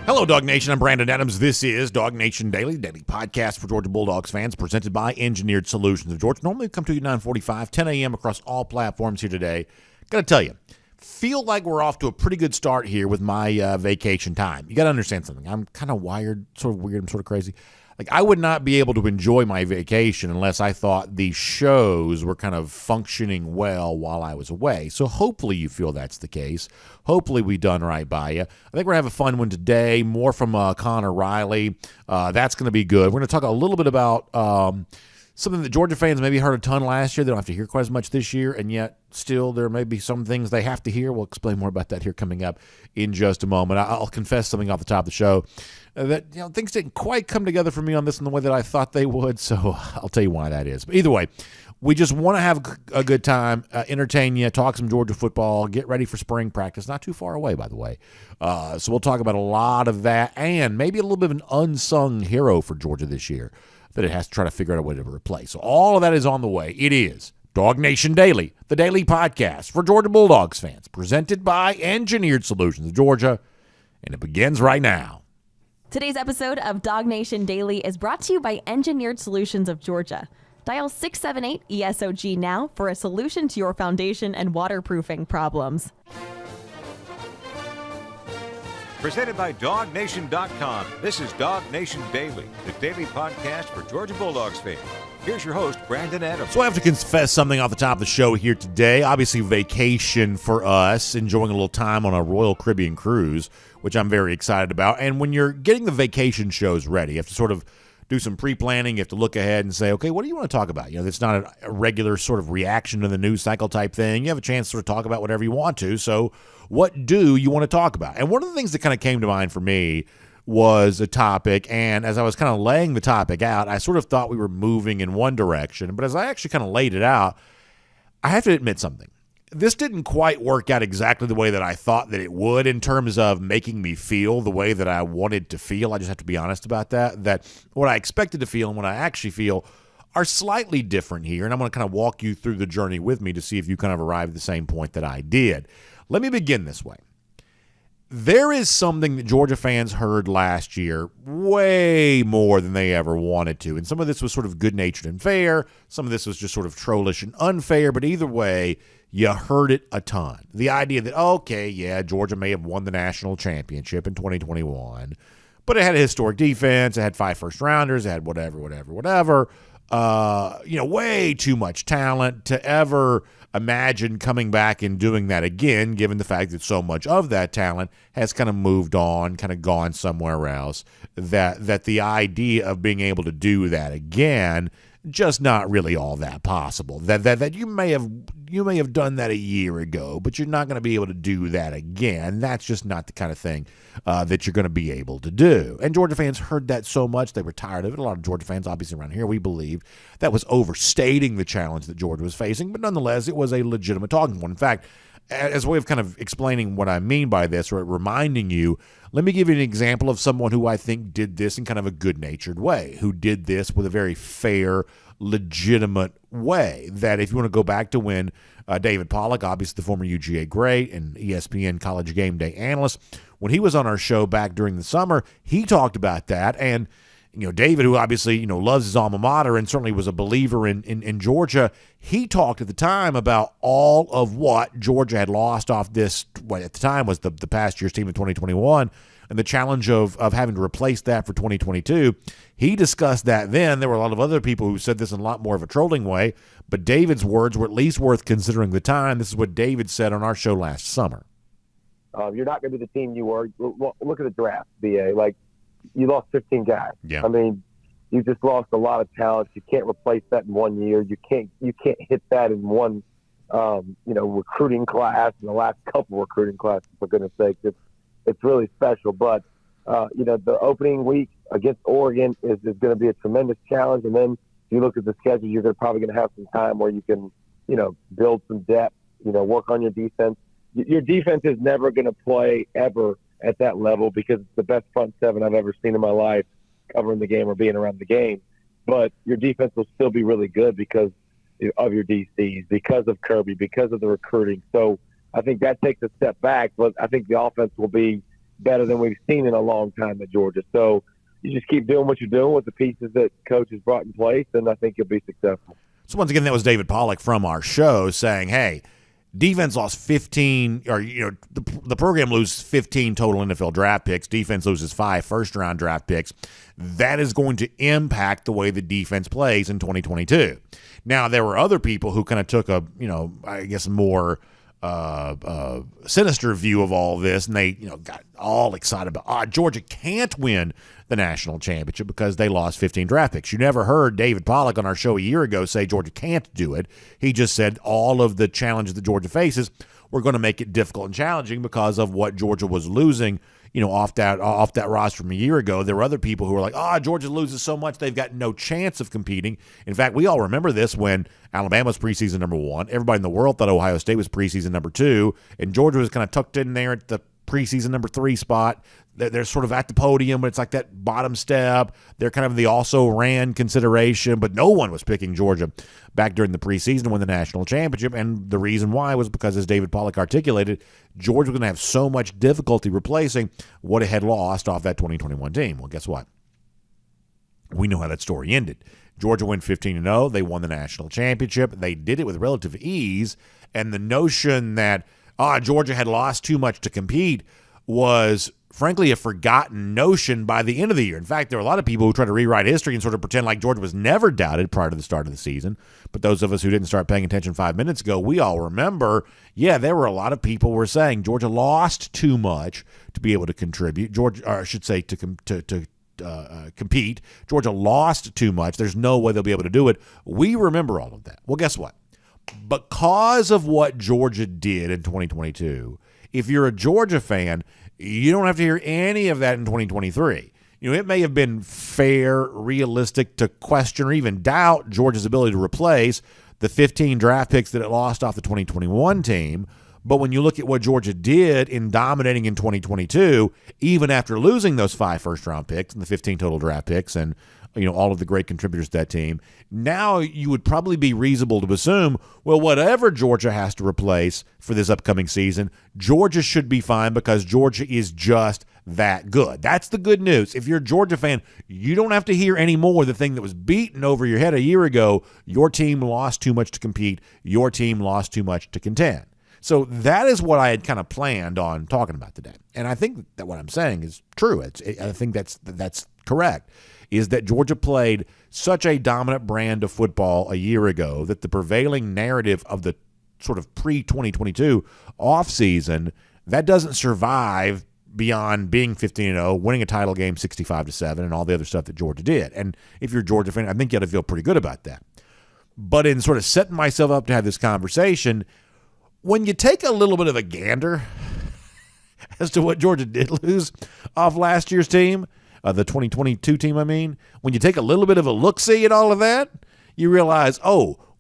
Hello, DawgNation. I'm Brandon Adams. This is DawgNation Daily, daily podcast for Georgia Bulldogs fans, presented by Engineered Solutions of Georgia. Normally we come to you 9:45, 10 a.m. across all platforms here today. Got to tell you, feel like we're off to a pretty good start here with my vacation time. You got to understand something. I'm kind of wired, sort of weird, I'm sort of crazy. Like, I would not be able to enjoy my vacation unless I thought the shows were kind of functioning well while I was away. So hopefully you feel that's the case. Hopefully we done right by you. I think we're going to have a fun one today, more from Connor Riley. That's going to be good. We're going to talk a little bit about something that Georgia fans maybe heard a ton last year. They don't have to hear quite as much this year, and yet still there may be some things they have to hear. We'll explain more about that here coming up in just a moment. I'll confess something off the top of the show. That things didn't quite come together for me on this in the way that I thought they would, so I'll tell you why that is. But either way, we just want to have a good time, entertain you, talk some Georgia football, get ready for spring practice. Not too far away, by the way. So we'll talk about a lot of that and maybe a little bit of an unsung hero for Georgia this year that it has to try to figure out a way to replace. So all of that is on the way. It is DawgNation Daily, the daily podcast for Georgia Bulldogs fans, presented by Engineered Solutions of Georgia, and it begins right now. Today's episode of DawgNation Daily is brought to you by Engineered Solutions of Georgia. Dial 678-ESOG now for a solution to your foundation and waterproofing problems. Presented by DawgNation.com. This is DawgNation Daily, the daily podcast for Georgia Bulldogs fans. Here's your host, Brandon Adams. So I have to confess something off the top of the show here today. Obviously, vacation for us, enjoying a little time on a Royal Caribbean cruise, which I'm very excited about. And when you're getting the vacation shows ready, you have to sort of do some pre-planning. You have to look ahead and say, okay, what do you want to talk about? It's not a regular sort of reaction to the news cycle type thing. You have a chance to sort of talk about whatever you want to. So what do you want to talk about? And one of the things that kind of came to mind for me was a topic, and as I was kind of laying the topic out, I sort of thought we were moving in one direction, but as I actually kind of laid it out, I have to admit something. This didn't quite work out exactly the way that I thought that it would in terms of making me feel the way that I wanted to feel. I just have to be honest about that what I expected to feel and what I actually feel are slightly different here, and I'm going to kind of walk you through the journey with me to see if you kind of arrive at the same point that I did. Let me begin this way. There is something that Georgia fans heard last year way more than they ever wanted to. And some of this was sort of good-natured and fair. Some of this was just sort of trollish and unfair. But either way, you heard it a ton. The idea that, okay, yeah, Georgia may have won the national championship in 2021, but it had a historic defense. It had 5 first-rounders. It had whatever. Way too much talent to ever imagine coming back and doing that again, given the fact that so much of that talent has kind of moved on, kind of gone somewhere else, that the idea of being able to do that again, just not really all that possible. That you may have done that a year ago, but you're not going to be able to do that again. That's just not the kind of thing that you're going to be able to do. And Georgia fans heard that so much, they were tired of it. A lot of Georgia fans, obviously around here, we believed that was overstating the challenge that Georgia was facing, but nonetheless, it was a legitimate talking point. In fact, as a way of kind of explaining what I mean by this, or reminding you, let me give you an example of someone who I think did this in kind of a good-natured way, who did this with a very fair, legitimate way. That if you want to go back to when David Pollack, obviously the former UGA great and ESPN College Game Day analyst, when he was on our show back during the summer, he talked about that. And David, who obviously loves his alma mater and certainly was a believer in Georgia, he talked at the time about all of what Georgia had lost off this, what at the time was the past year's team in 2021, and the challenge of having to replace that for 2022. He discussed that then. There were a lot of other people who said this in a lot more of a trolling way, but David's words were at least worth considering the time. This is what David said on our show last summer. You're not going to be the team you were. Look at the draft, BA. Like, you lost 15 guys. Yeah. I mean, you just lost a lot of talent. You can't replace that in 1 year. You can't hit that in one, recruiting class, in the last couple recruiting classes, for goodness sake. It's really special. But, the opening week against Oregon is going to be a tremendous challenge. And then if you look at the schedule, you're probably going to have some time where you can, build some depth, work on your defense. Your defense is never going to play ever at that level because it's the best front seven I've ever seen in my life covering the game or being around the game. But your defense will still be really good because of your DCs, because of Kirby, because of the recruiting. So I think that takes a step back, but I think the offense will be better than we've seen in a long time at Georgia. So you just keep doing what you're doing with the pieces that coach has brought in place, and I think you'll be successful. So once again, that was David Pollack from our show saying, hey, defense lost 15, or the program loses 15 total NFL draft picks. Defense loses 5 first-round draft picks. That is going to impact the way the defense plays in 2022. Now, there were other people who kind of took a, I guess more sinister view of all this, and they got all excited about Georgia can't win the national championship because they lost 15 draft picks. You never heard David Pollack on our show a year ago say Georgia can't do it. He just said all of the challenges that Georgia faces were going to make it difficult and challenging because of what Georgia was losing off that roster from a year ago. There were other people who were like, Georgia loses so much they've got no chance of competing. In fact, we all remember this when Alabama was preseason number 1. Everybody in the world thought Ohio State was preseason number 2, and Georgia was kind of tucked in there at the preseason number 3 spot. They're sort of at the podium, but it's like that bottom step. They're kind of the also ran consideration, but no one was picking Georgia back during the preseason to win the national championship. And the reason why was because, as David Pollack articulated, Georgia was going to have so much difficulty replacing what it had lost off that 2021 team. Well, guess what? We know how that story ended. Georgia went 15-0. They won the national championship. They did it with relative ease. And the notion that Georgia had lost too much to compete was, frankly, a forgotten notion by the end of the year. In fact, there are a lot of people who try to rewrite history and sort of pretend like Georgia was never doubted prior to the start of the season. But those of us who didn't start paying attention 5 minutes ago, we all remember, there were a lot of people who were saying Georgia lost too much to be able to contribute. To compete. Georgia lost too much. There's no way they'll be able to do it. We remember all of that. Well, guess what? Because of what Georgia did in 2022, if you're a Georgia fan, you don't have to hear any of that in 2023. It may have been fair, realistic to question or even doubt Georgia's ability to replace the 15 draft picks that it lost off the 2021 team. But when you look at what Georgia did in dominating in 2022, even after losing those 5 first-round picks and the 15 total draft picks and all of the great contributors to that team, now you would probably be reasonable to assume, well, whatever Georgia has to replace for this upcoming season, Georgia should be fine because Georgia is just that good. That's the good news. If you're a Georgia fan, you don't have to hear any more the thing that was beaten over your head a year ago. Your team lost too much to compete. Your team lost too much to contend. So that is what I had kind of planned on talking about today. And I think that what I'm saying is true. I think that's correct, is that Georgia played such a dominant brand of football a year ago that the prevailing narrative of the sort of pre-2022 offseason, that doesn't survive beyond being 15-0, winning a title game 65-7, and all the other stuff that Georgia did. And if you're a Georgia fan, I think you ought to feel pretty good about that. But in sort of setting myself up to have this conversation, when you take a little bit of a gander as to what Georgia did lose off last year's team, the 2022 team, when you take a little bit of a look-see at all of that, you realize,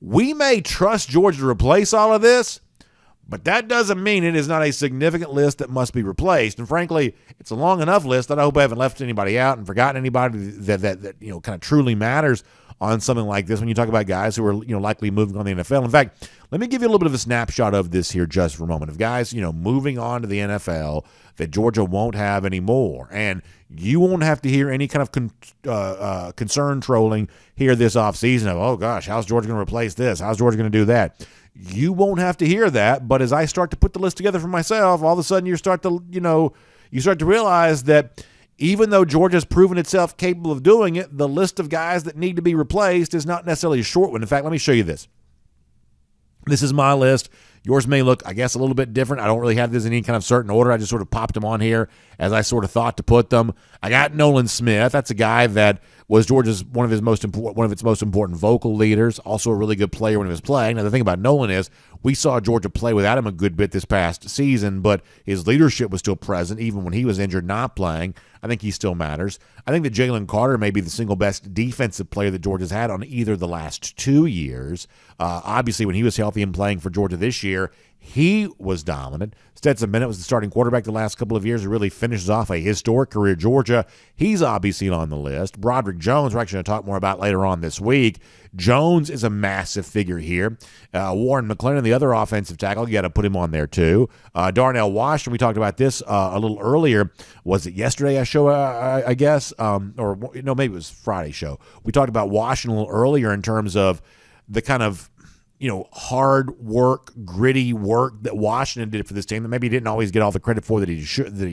we may trust Georgia to replace all of this, but that doesn't mean it is not a significant list that must be replaced. And frankly, it's a long enough list that I hope I haven't left anybody out and forgotten anybody that kind of truly matters on something like this when you talk about guys who are likely moving on to the NFL. In fact, let me give you a little bit of a snapshot of this here just for a moment. Of guys moving on to the NFL that Georgia won't have anymore, and you won't have to hear any kind of concern trolling here this offseason of, oh gosh, how's Georgia going to replace this? How's Georgia going to do that? You won't have to hear that. But as I start to put the list together for myself, all of a sudden you start to realize that even though Georgia's proven itself capable of doing it, the list of guys that need to be replaced is not necessarily a short one. In fact, let me show you this. This is my list. Yours may look, I guess, a little bit different. I don't really have this in any kind of certain order. I just sort of popped them on here as I sort of thought to put them. I got Nolan Smith. That's a guy that was Georgia's one of its most important vocal leaders, also a really good player when he was playing. Now, the thing about Nolan is we saw Georgia play without him a good bit this past season, but his leadership was still present even when he was injured not playing. I think he still matters. I think that Jalen Carter may be the single best defensive player that Georgia's had on either the last 2 years. Obviously, when he was healthy and playing for Georgia this year, year, he was dominant. Stetson Bennett was the starting quarterback the last couple of years. He really finishes off a historic career at Georgia. He's obviously on the list. Broderick Jones, we're actually going to talk more about later on this week. Jones is a massive figure here. Warren McClendon, the other offensive tackle, you got to put him on there too. Darnell Washington, we talked about this a little earlier. Was it yesterday? I guess, or no, maybe it was Friday's show. We talked about Washington a little earlier in terms of the kind of hard work, gritty work that Washington did for this team that maybe he didn't always get all the credit for that he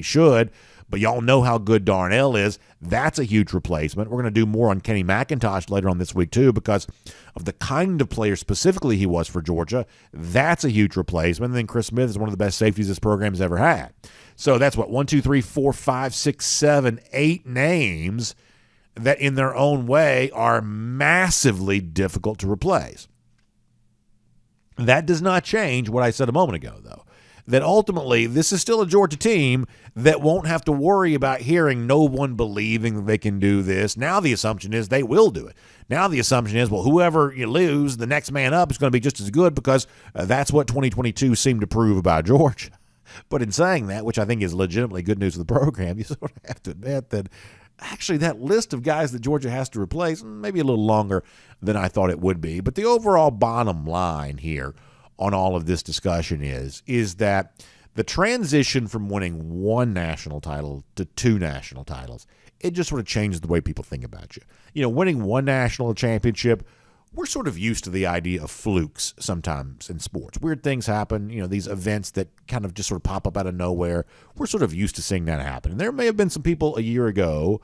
should. But y'all know how good Darnell is. That's a huge replacement. We're going to do more on Kenny McIntosh later on this week too because of the kind of player specifically he was for Georgia. That's a huge replacement. And then Chris Smith is one of the best safeties this program has ever had. So that's what, 1, 2, 3, 4, 5, 6, 7, 8 names that in their own way are massively difficult to replace. That does not change what I said a moment ago, though, that ultimately this is still a Georgia team that won't have to worry about hearing no one believing that they can do this. Now the assumption is they will do it. Now the assumption is, well, whoever you lose, the next man up is going to be just as good because that's what 2022 seemed to prove about Georgia. But in saying that, which I think is legitimately good news for the program, you sort of have to admit that actually that list of guys that Georgia has to replace maybe a little longer than I thought it would be. But the overall bottom line here on all of this discussion is that the transition from winning one national title to two national titles, it just sort of changes the way people think about you. Winning one national championship, we're sort of used to the idea of flukes sometimes in sports. Weird things happen, these events that kind of just sort of pop up out of nowhere. We're sort of used to seeing that happen. And there may have been some people a year ago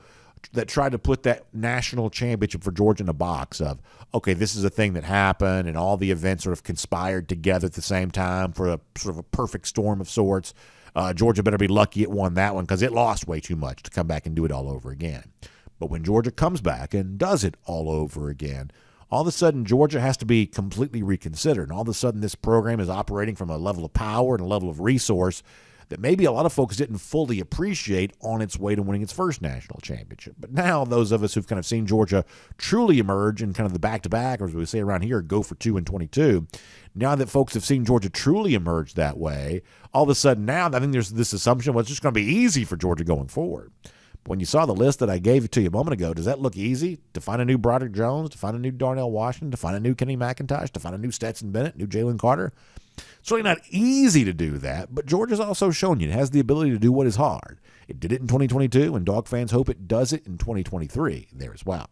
that tried to put that national championship for Georgia in a box of, okay, this is a thing that happened and all the events sort of conspired together at the same time for a sort of a perfect storm of sorts. Georgia better be lucky it won that one because it lost way too much to come back and do it all over again. But when Georgia comes back and does it all over again, all of a sudden Georgia has to be completely reconsidered. And all of a sudden this program is operating from a level of power and a level of resource that maybe a lot of folks didn't fully appreciate on its way to winning its first national championship. But now those of us who've kind of seen Georgia truly emerge in kind of the back-to-back, or as we say around here, go for 2 and 22, now that folks have seen Georgia truly emerge that way, all of a sudden now I think there's this assumption, well, it's just going to be easy for Georgia going forward. But when you saw the list that I gave to you a moment ago, does that look easy? To find a new Broderick Jones, to find a new Darnell Washington, to find a new Kenny McIntosh, to find a new Stetson Bennett, new Jalen Carter? It's really not easy to do that, but Georgia's also shown you it has the ability to do what is hard. It did it in 2022, and Dog fans hope it does it in 2023 there as well.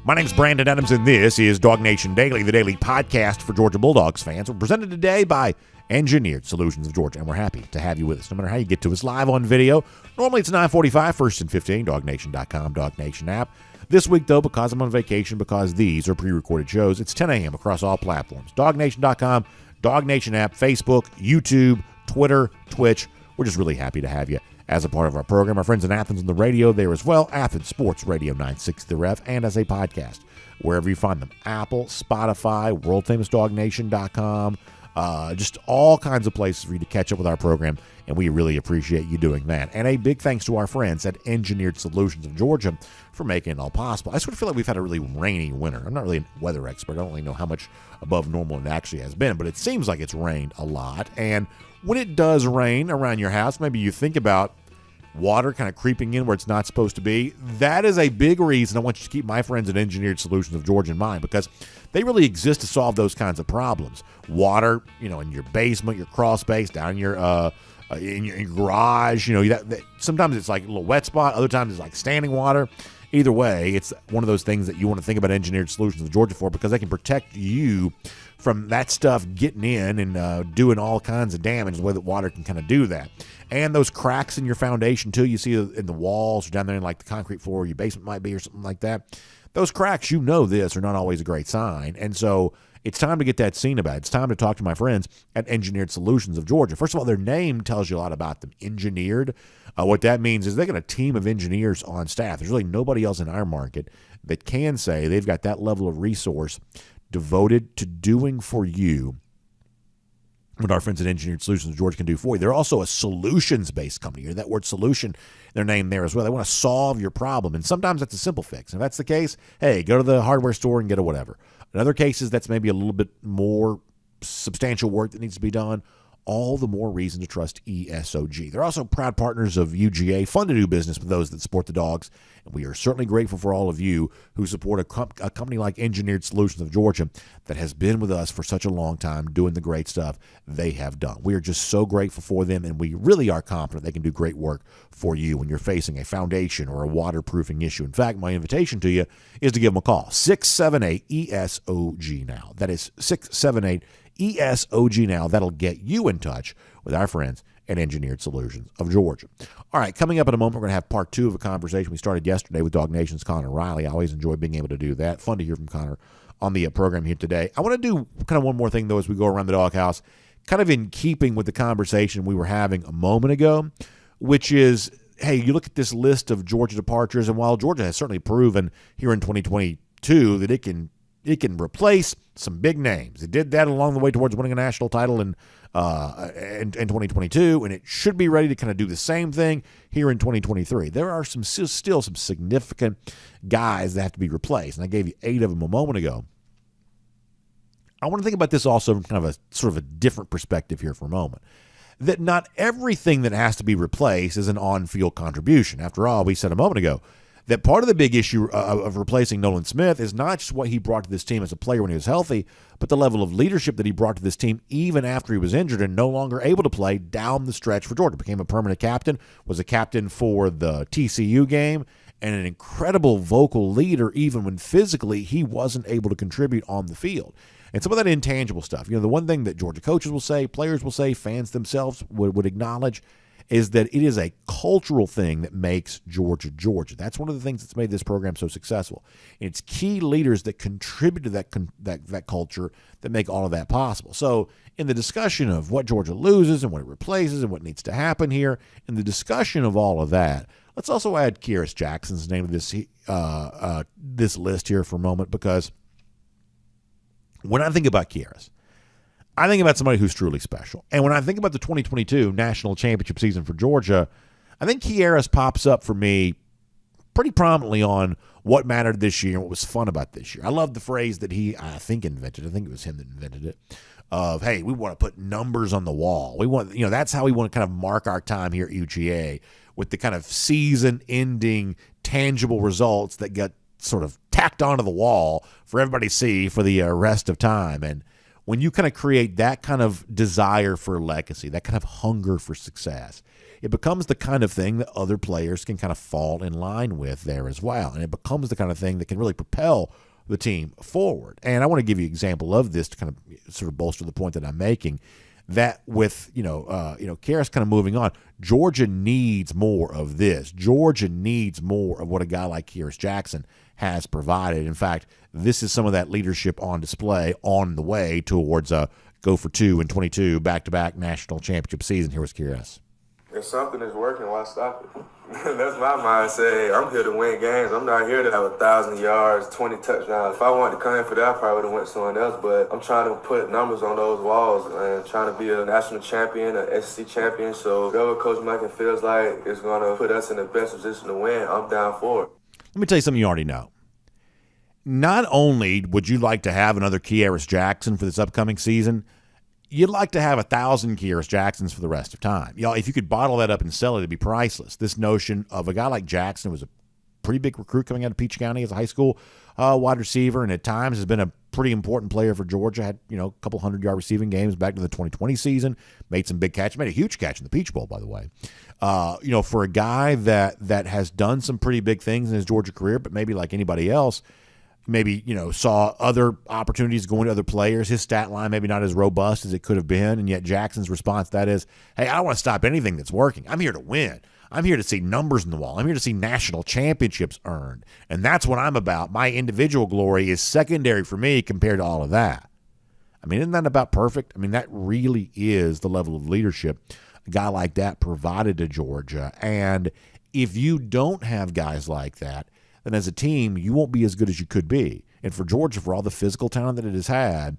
My name's Brandon Adams, and this is DawgNation Daily, the daily podcast for Georgia Bulldogs fans. We're presented today by Engineered Solutions of Georgia, and we're happy to have you with us, no matter how you get to us live on video. Normally it's 9:45, 1st and 15, DawgNation.com, DawgNation app. This week, though, because I'm on vacation, because these are pre-recorded shows, it's 10 a.m. across all platforms. DawgNation.com, DawgNation app, Facebook, YouTube, Twitter, Twitch. We're just really happy to have you as a part of our program. Our friends in Athens on the radio there as well, Athens Sports Radio 960 The Ref, and as a podcast, wherever you find them. Apple, Spotify, WorldFamousDawgNation.com, just all kinds of places for you to catch up with our program, and we really appreciate you doing that. And a big thanks to our friends at Engineered Solutions of Georgia for making it all possible. I sort of feel like we've had a really rainy winter. I'm not really a weather expert. I don't really know how much above normal it actually has been, but it seems like it's rained a lot. And when it does rain around your house, maybe you think about water kind of creeping in where it's not supposed to be. That is a big reason I want you to keep my friends at Engineered Solutions of Georgia in mind, because they really exist to solve those kinds of problems. Water, in your basement, your crawl space, down in your garage, sometimes it's like a little wet spot. Other times it's like standing water. Either way, it's one of those things that you want to think about Engineered Solutions of Georgia for, because they can protect you from that stuff getting in and doing all kinds of damage, the way that water can kind of do that. And those cracks in your foundation, too, you see in the walls or down there in like the concrete floor, your basement might be or something like that. Those cracks, this, are not always a great sign. And so it's time to get that seen about. It's time to talk to my friends at Engineered Solutions of Georgia. First of all, their name tells you a lot about them. Engineered. What that means is they got a team of engineers on staff. There's really nobody else in our market that can say they've got that level of resource devoted to doing for you what our friends at Engineered Solutions of Georgia can do for you. They're also a solutions-based company. You hear that word solution, their name there as well. They want to solve your problem, and sometimes that's a simple fix. If that's the case, hey, go to the hardware store and get a whatever. In other cases, that's maybe a little bit more substantial work that needs to be done. All the more reason to trust ESOG. They're also proud partners of UGA, fun to do business with those that support the Dogs, and we are certainly grateful for all of you who support a company like Engineered Solutions of Georgia that has been with us for such a long time doing the great stuff they have done. We are just so grateful for them, and we really are confident they can do great work for you when you're facing a foundation or a waterproofing issue. In fact, my invitation to you is to give them a call, 678-ESOG now. That is 678 ESOG now. That'll get you in touch with our friends at Engineered Solutions of Georgia. All right, coming up in a moment, we're going to have part 2 of a conversation we started yesterday with DawgNation's Connor Riley. I always enjoy being able to do that. Fun to hear from Connor on the program here today. I want to do kind of one more thing, though, as we go around the DawgHouse, kind of in keeping with the conversation we were having a moment ago, which is, hey, you look at this list of Georgia departures, and while Georgia has certainly proven here in 2022 that it can replace some big names. It did that along the way towards winning a national title in 2022, and it should be ready to kind of do the same thing here in 2023. There are still some significant guys that have to be replaced, and I gave you 8 of them a moment ago. I want to think about this also from kind of a sort of a different perspective here for a moment. That not everything that has to be replaced is an on-field contribution. After all, we said a moment ago that part of the big issue of replacing Nolan Smith is not just what he brought to this team as a player when he was healthy, but the level of leadership that he brought to this team even after he was injured and no longer able to play down the stretch for Georgia. Became a permanent captain, was a captain for the TCU game, and an incredible vocal leader even when physically he wasn't able to contribute on the field. And some of that intangible stuff, the one thing that Georgia coaches will say, players will say, fans themselves would acknowledge is that it is a cultural thing that makes Georgia Georgia. That's one of the things that's made this program so successful. It's key leaders that contribute to that culture that make all of that possible. So in the discussion of what Georgia loses and what it replaces and what needs to happen here, in the discussion of all of that, let's also add Kearis Jackson's name to this list here for a moment, because when I think about Kearis, I think about somebody who's truly special. And when I think about the 2022 national championship season for Georgia, I think Kearis pops up for me pretty prominently on what mattered this year and what was fun about this year. I love the phrase that I think invented. I think it was him that invented it, of, hey, we want to put numbers on the wall. We want, that's how we want to kind of mark our time here at UGA, with the kind of season-ending tangible results that get sort of tacked onto the wall for everybody to see for the rest of time. And when you kind of create that kind of desire for legacy, that kind of hunger for success, it becomes the kind of thing that other players can kind of fall in line with there as well. And it becomes the kind of thing that can really propel the team forward. And I want to give you an example of this to kind of sort of bolster the point that I'm making, that with, Kearis kind of moving on, Georgia needs more of this. Georgia needs more of what a guy like Kearis Jackson has provided. In fact, this is some of that leadership on display on the way towards a go for 2 and 22 back-to-back national championship season. Here was Kearis. If something is working, why stop it? That's my mindset. Hey, I'm here to win games. I'm not here to have 1,000 yards, 20 touchdowns. If I wanted to come in for that, I probably would have went someone else. But I'm trying to put numbers on those walls and trying to be a national champion, an SEC champion. So whatever Coach Michael feels like is going to put us in the best position to win, I'm down for it. Let me tell you something you already know. Not only would you like to have another Kearis Jackson for this upcoming season, you'd like to have 1,000 Kearis Jacksons for the rest of time. If you could bottle that up and sell it, it'd be priceless. This notion of a guy like Jackson, who was a pretty big recruit coming out of Peach County as a high school wide receiver, and at times has been a pretty important player for Georgia. Had a couple 100-yard receiving games back to the 2020 season. Made some big catches. Made a huge catch in the Peach Bowl, by the way. For a guy that has done some pretty big things in his Georgia career, but maybe like anybody else, maybe, saw other opportunities going to other players. His stat line maybe not as robust as it could have been, and yet Jackson's response to that is, hey, I don't want to stop anything that's working. I'm here to win. I'm here to see numbers on the wall. I'm here to see national championships earned, and that's what I'm about. My individual glory is secondary for me compared to all of that. I mean, isn't that about perfect? I mean, that really is the level of leadership a guy like that provided to Georgia, and if you don't have guys like that, then as a team, you won't be as good as you could be. And for Georgia, for all the physical talent that it has had,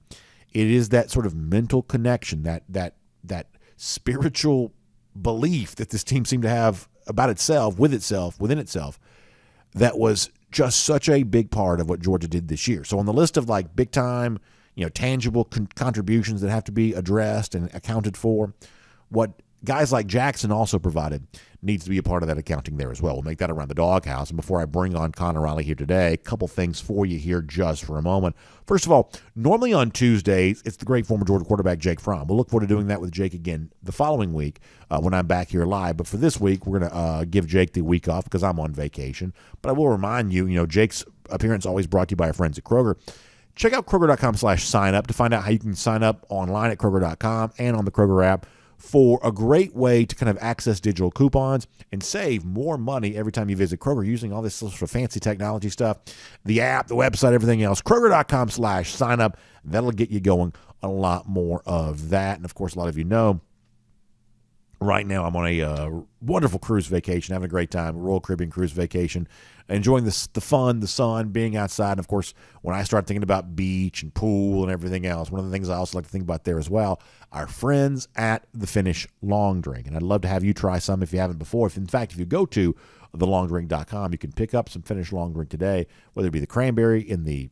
It is that sort of mental connection, that spiritual belief that this team seemed to have about itself, within itself, that was just such a big part of what Georgia did this year. So on the list of like big time, tangible contributions that have to be addressed and accounted for, what guys like Jackson also provided needs to be a part of that accounting there as well. We'll make that around the DawgHouse. And before I bring on Connor Riley here today, a couple things for you here just for a moment. First of all, normally on Tuesdays, it's the great former Georgia quarterback Jake Fromm. We'll look forward to doing that with Jake again the following week when I'm back here live. But for this week, we're going to give Jake the week off because I'm on vacation. But I will remind you, Jake's appearance always brought to you by our friends at Kroger. Check out Kroger.com/sign up to find out how you can sign up online at Kroger.com and on the Kroger app for a great way to kind of access digital coupons and save more money every time you visit Kroger using all this sort of fancy technology stuff, the app, the website, everything else. Kroger.com/sign up. That'll get you going on a lot more of that. And, of course, a lot of you know, right now I'm on a wonderful cruise vacation, having a great time, Royal Caribbean cruise vacation, enjoying the fun, the sun, being outside. And, of course, when I start thinking about beach and pool and everything else, one of the things I also like to think about there as well, our friends at the Finnish Long Drink. And I'd love to have you try some if you haven't before. In fact, if you go to thelongdrink.com, you can pick up some Finnish Long Drink today, whether it be the cranberry in the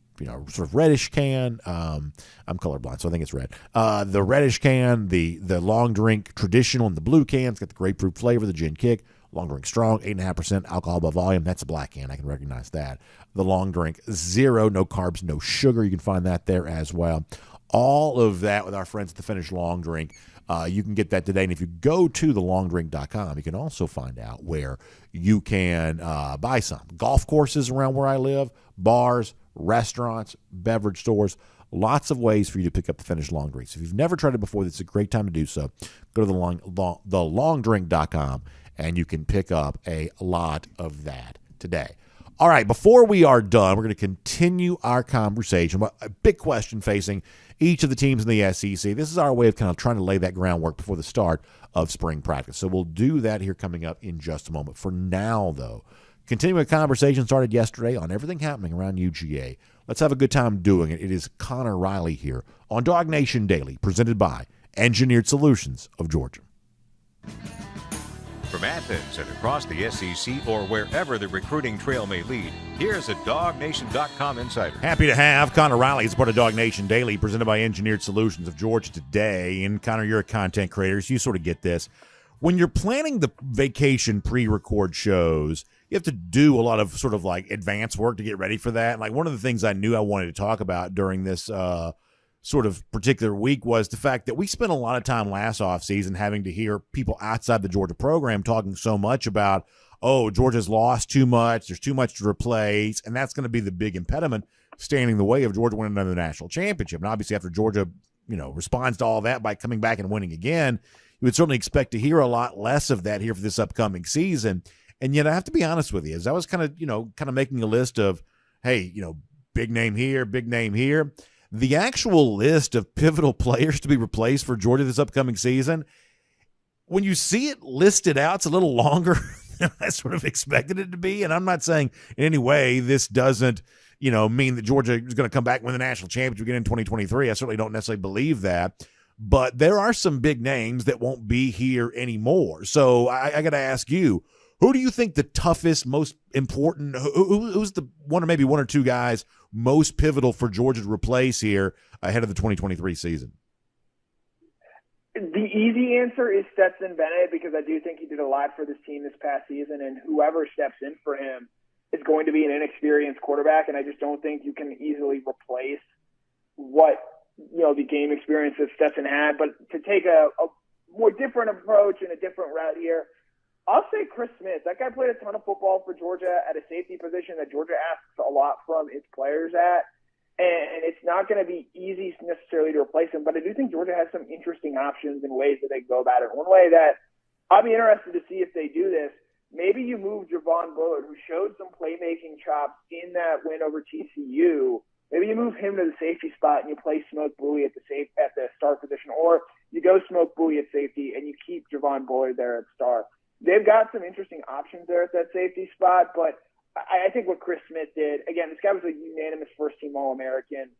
sort of reddish can. I'm colorblind, so I think it's red. The reddish can, the Long Drink traditional in the blue can. It's got the grapefruit flavor, the gin kick. Long Drink Strong, 8.5% alcohol by volume. That's a black can. I can recognize that. The Long Drink Zero, no carbs, no sugar. You can find that there as well. All of that with our friends at the Finnish Long Drink. You can get that today. And if you go to thelongdrink.com, you can also find out where you can buy some. Golf courses around where I live, bars, restaurants, beverage stores, lots of ways for you to pick up the Finnish Long Drink. So if you've never tried it before, this is a great time to do so. Go to thelongdrink.com and you can pick up a lot of that today. All right, before we are done, we're going to continue our conversation. A big question facing each of the teams in the SEC. This is our way of kind of trying to lay that groundwork before the start of spring practice. So we'll do that here coming up in just a moment. For now, though, continuing a conversation started yesterday on everything happening around UGA. Let's have a good time doing it. It is Connor Riley here on DawgNation Daily, presented by Engineered Solutions of Georgia. From Athens and across the SEC or wherever the recruiting trail may lead, here's a DawgNation.com insider. Happy to have Connor Riley as part of DawgNation Daily, presented by Engineered Solutions of Georgia today. And Connor, you're a content creator, so you sort of get this. When you're planning the vacation pre-record shows, you have to do a lot of sort of like advance work to get ready for that. And like one of the things I knew I wanted to talk about during this sort of particular week was the fact that we spent a lot of time last offseason having to hear people outside the Georgia program talking so much about, oh, Georgia's lost too much, there's too much to replace, and that's going to be the big impediment standing in the way of Georgia winning another national championship. And obviously after Georgia, responds to all that by coming back and winning again, you would certainly expect to hear a lot less of that here for this upcoming season. And yet I have to be honest with you, as I was kind of making a list of, hey, big name here, big name here, the actual list of pivotal players to be replaced for Georgia this upcoming season, when you see it listed out, it's a little longer than I sort of expected it to be. And I'm not saying in any way this doesn't, mean that Georgia is going to come back and win the national championship again in 2023. I certainly don't necessarily believe that. But there are some big names that won't be here anymore. So I got to ask you, who do you think the toughest, most important, who's the one or maybe one or two guys most pivotal for Georgia to replace here ahead of the 2023 season? The easy answer is Stetson Bennett, because I do think he did a lot for this team this past season, and whoever steps in for him is going to be an inexperienced quarterback, and I just don't think you can easily replace what the game experience that Stetson had. But to take a more different approach and a different route here, I'll say Chris Smith. That guy played a ton of football for Georgia at a safety position that Georgia asks a lot from its players at. And it's not going to be easy necessarily to replace him, but I do think Georgia has some interesting options and ways that they go about it. One way that I'll be interested to see if they do this, maybe you move Javon Bullard, who showed some playmaking chops in that win over TCU. Maybe you move him to the safety spot and you play Smoke Bowie at the star position, or you go Smoke Bowie at safety and you keep Javon Bullard there at star. They've got some interesting options there at that safety spot, but I think what Chris Smith did, again, this guy was a unanimous first-team All-American.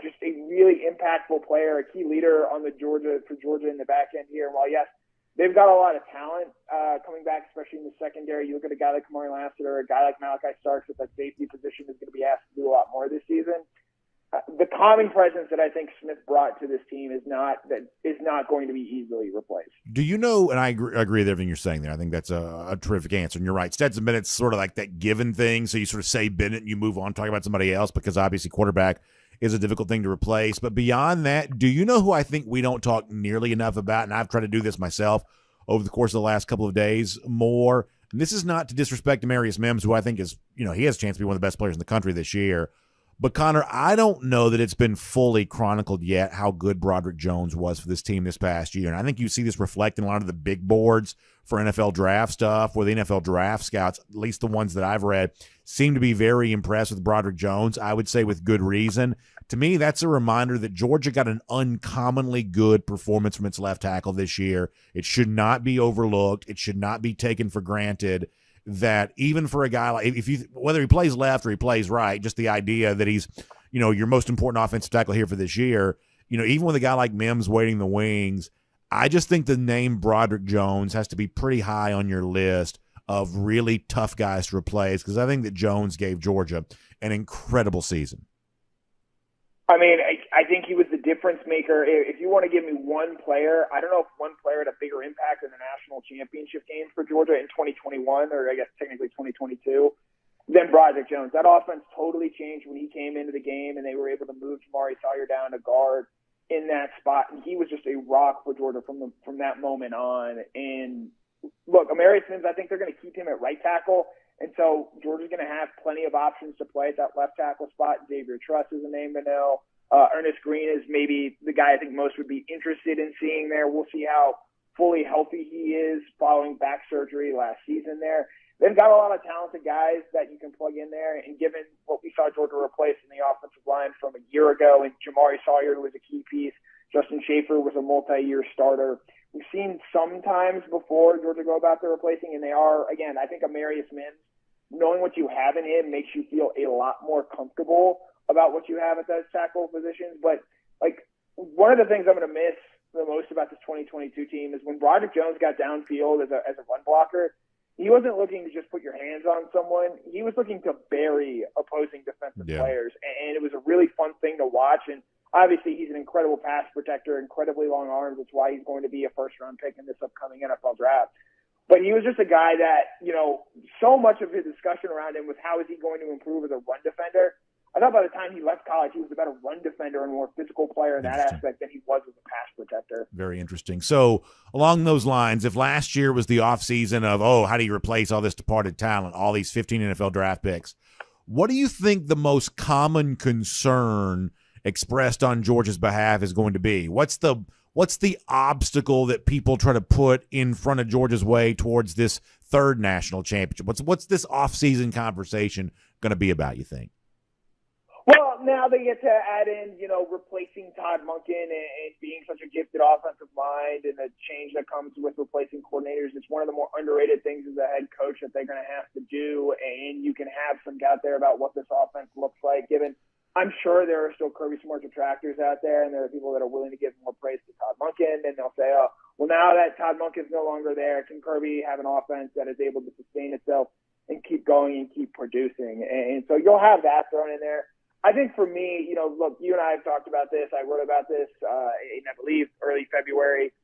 just a really impactful player, a key leader on for Georgia in the back end here. And while, yes, they've got a lot of talent coming back, especially in the secondary. You look at a guy like Kamari Lassiter, a guy like Malachi Starks at that safety position is going to be asked to do a lot more this season. The calming presence that I think Smith brought to this team is not going to be easily replaced. Do you know, and I agree with everything you're saying there. I think that's a terrific answer. And you're right. Stetson Bennett's sort of like that given thing. So you sort of say Bennett and you move on, talk about somebody else, because obviously quarterback is a difficult thing to replace. But beyond that, do you know who I think we don't talk nearly enough about? And I've tried to do this myself over the course of the last couple of days more. And this is not to disrespect Demarius Mims, who I think is, he has a chance to be one of the best players in the country this year. But, Connor, I don't know that it's been fully chronicled yet how good Broderick Jones was for this team this past year. And I think you see this reflect in a lot of the big boards for NFL draft stuff, where the NFL draft scouts, at least the ones that I've read, seem to be very impressed with Broderick Jones, I would say with good reason. To me, that's a reminder that Georgia got an uncommonly good performance from its left tackle this year. It should not be overlooked. It should not be taken for granted. That even for a guy like, whether he plays left or he plays right, just the idea that he's, your most important offensive tackle here for this year, even with a guy like Mims waiting the wings, I just think the name Broderick Jones has to be pretty high on your list of really tough guys to replace, because I think that Jones gave Georgia an incredible season. I mean, I think he was the difference maker. If you want to give me one player, I don't know if one player had a bigger impact in the national championship game for Georgia in 2021, or I guess technically 2022, than Broderick Jones. That offense totally changed when he came into the game, and they were able to move Jamari Sawyer down to guard in that spot. And he was just a rock for Georgia from that moment on. And look, Amarius Mims, I think they're going to keep him at right tackle. And so Georgia's going to have plenty of options to play at that left tackle spot. Xavier Truss is a name to know. Ernest Green is maybe the guy I think most would be interested in seeing there. We'll see how fully healthy he is following back surgery last season there. They've got a lot of talented guys that you can plug in there. And given what we saw Georgia replace in the offensive line from a year ago, and Jamari Sawyer, who was a key piece, Justin Schaefer was a multi-year starter. We've seen sometimes before Georgia go about their replacing, and they are, again, I think Amarius Mims, knowing what you have in him makes you feel a lot more comfortable about what you have at those tackle positions. But, one of the things I'm going to miss the most about this 2022 team is when Broderick Jones got downfield as a run blocker, he wasn't looking to just put your hands on someone. He was looking to bury opposing defensive players. And it was a really fun thing to watch. And obviously he's an incredible pass protector, incredibly long arms. That's why he's going to be a first-round pick in this upcoming NFL draft. But he was just a guy that, so much of his discussion around him was how is he going to improve as a run defender. I thought by the time he left college, he was a better run defender and more physical player in that aspect than he was as a pass protector. Very interesting. So along those lines, if last year was the offseason of, how do you replace all this departed talent, all these 15 NFL draft picks, what do you think the most common concern expressed on Georgia's behalf is going to be? What's the obstacle that people try to put in front of Georgia's way towards this third national championship? What's this offseason conversation going to be about, you think? Well, now they get to add in, replacing Todd Monken and being such a gifted offensive mind, and the change that comes with replacing coordinators. It's one of the more underrated things as a head coach that they're going to have to do, and you can have some doubt there about what this offense looks like, given I'm sure there are still Kirby Smart detractors out there, and there are people that are willing to give more praise to Todd Monken, and they'll say, well, now that Todd Monken's no longer there, can Kirby have an offense that is able to sustain itself and keep going and keep producing? And so you'll have that thrown in there. I think for me, look, you and I have talked about this. I wrote about this in, I believe, early February.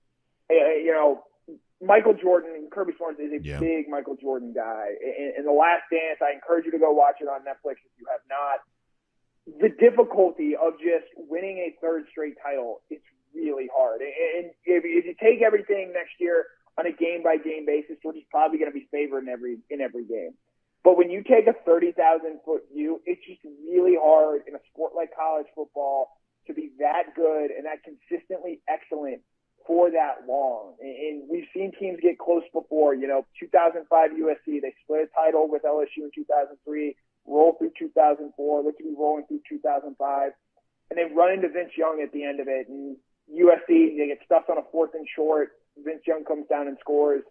Michael Jordan, Kirby Smart is a big Michael Jordan guy. In The Last Dance, I encourage you to go watch it on Netflix if you have not. The difficulty of just winning a third straight title, it's really hard. And if you take everything next year on a game-by-game basis, Georgia's probably going to be favored in every game. But when you take a 30,000-foot view, it's just really hard in a sport like college football to be that good and that consistently excellent for that long. And we've seen teams get close before. 2005 USC, they split a title with LSU in 2003, roll through 2004, look to be rolling through 2005, and they run into Vince Young at the end of it. And USC, they get stuffed on a 4th and short. Vince Young comes down and scores.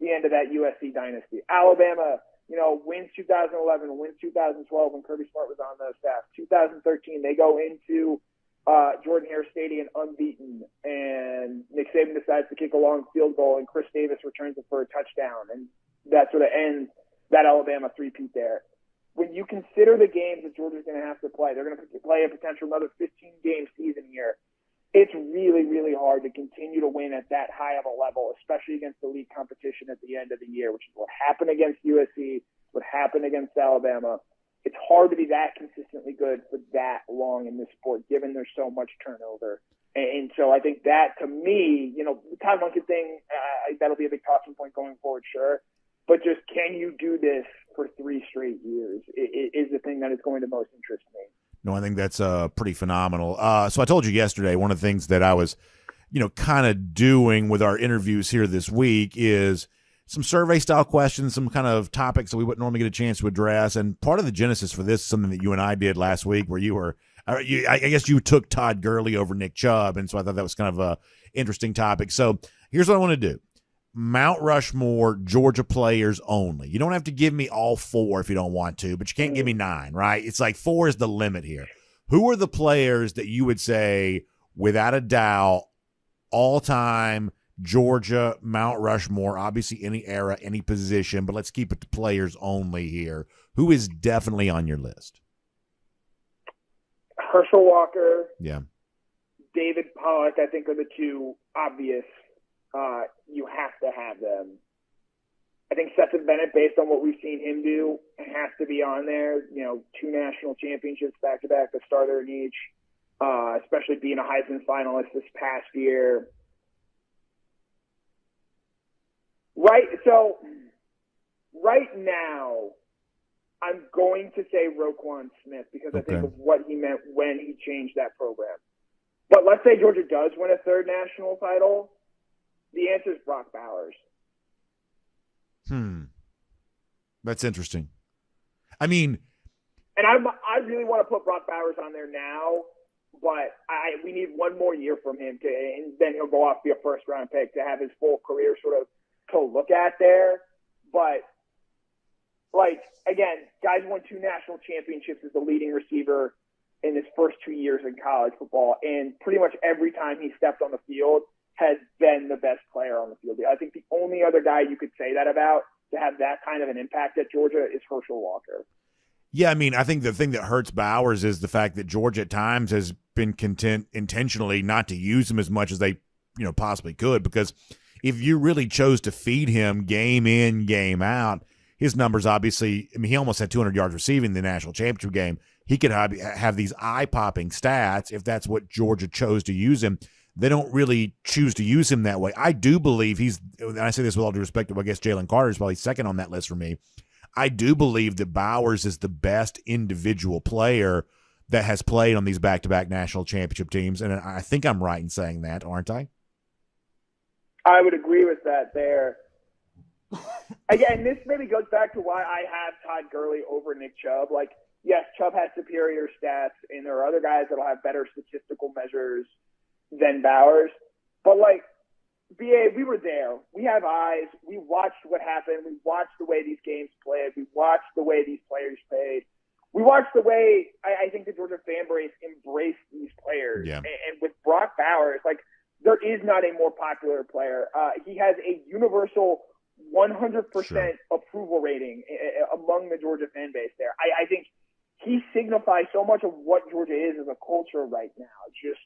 The end of that USC dynasty. Alabama, wins 2011, wins 2012 when Kirby Smart was on the staff. 2013, they go into Jordan Hare Stadium unbeaten, and Nick Saban decides to kick a long field goal, and Chris Davis returns it for a touchdown, and that sort of ends that Alabama three-peat there. When you consider the games that Georgia's going to have to play, they're going to play a potential another 15-game season here. It's really, really hard to continue to win at that high of a level, especially against elite competition at the end of the year, which is what happened against USC, what happened against Alabama. It's hard to be that consistently good for that long in this sport, given there's so much turnover. And so I think that, to me, the Todd Monken thing, that'll be a big talking point going forward, sure. But just, can you do this for 3 straight years is the thing that is going to most interest me. No, I think that's pretty phenomenal. So I told you yesterday, one of the things that I was, kind of doing with our interviews here this week is some survey-style questions, some kind of topics that we wouldn't normally get a chance to address. And part of the genesis for this is something that you and I did last week where you were I guess you took Todd Gurley over Nick Chubb, and so I thought that was kind of a interesting topic. So here's what I want to do. Mount Rushmore, Georgia players only. You don't have to give me all 4 if you don't want to, but you can't give me 9, right? It's like 4 is the limit here. Who are the players that you would say, without a doubt, all-time Georgia, Mount Rushmore, obviously any era, any position, but let's keep it to players only here. Who is definitely on your list? Herschel Walker, Yeah. David Pollock, I think, are the 2 obvious. You have to have them. I think Stetson Bennett, based on what we've seen him do, has to be on there. 2 national championships back-to-back, a starter in each, especially being a Heisman finalist this past year. Right now, I'm going to say Roquan Smith because I think of what he meant when he changed that program. But let's say Georgia does win a 3rd national title. The answer is Brock Bowers. That's interesting. I mean, and I really want to put Brock Bowers on there now, but we need 1 more year from him, and then he'll go off, be a 1st-round pick to have his full career sort of to look at there. But, again, guys won 2 national championships as the leading receiver in his first 2 years in college football, and pretty much every time he stepped on the field has been the best player on the field. I think the only other guy you could say that about to have that kind of an impact at Georgia is Herschel Walker. Yeah, I mean, I think the thing that hurts Bowers is the fact that Georgia at times has been content intentionally not to use him as much as they, possibly could, because if you really chose to feed him game in, game out, his numbers obviously, he almost had 200 yards receiving in the national championship game. He could have these eye-popping stats if that's what Georgia chose to use him. They don't really choose to use him that way. I do believe and I say this with all due respect, I guess Jalen Carter is probably second on that list for me. I do believe that Bowers is the best individual player that has played on these back-to-back national championship teams, and I think I'm right in saying that, aren't I? I would agree with that there. Again, this maybe goes back to why I have Todd Gurley over Nick Chubb. Yes, Chubb has superior stats, and there are other guys that will have better statistical measures than Bowers. But, BA, we were there. We have eyes. We watched what happened. We watched the way these games played. We watched the way these players played. We watched the way I think the Georgia fan base embraced these players. Yeah. And with Brock Bowers, there is not a more popular player. He has a universal 100% approval rating among the Georgia fan base there. I think he signifies so much of what Georgia is as a culture right now. It's just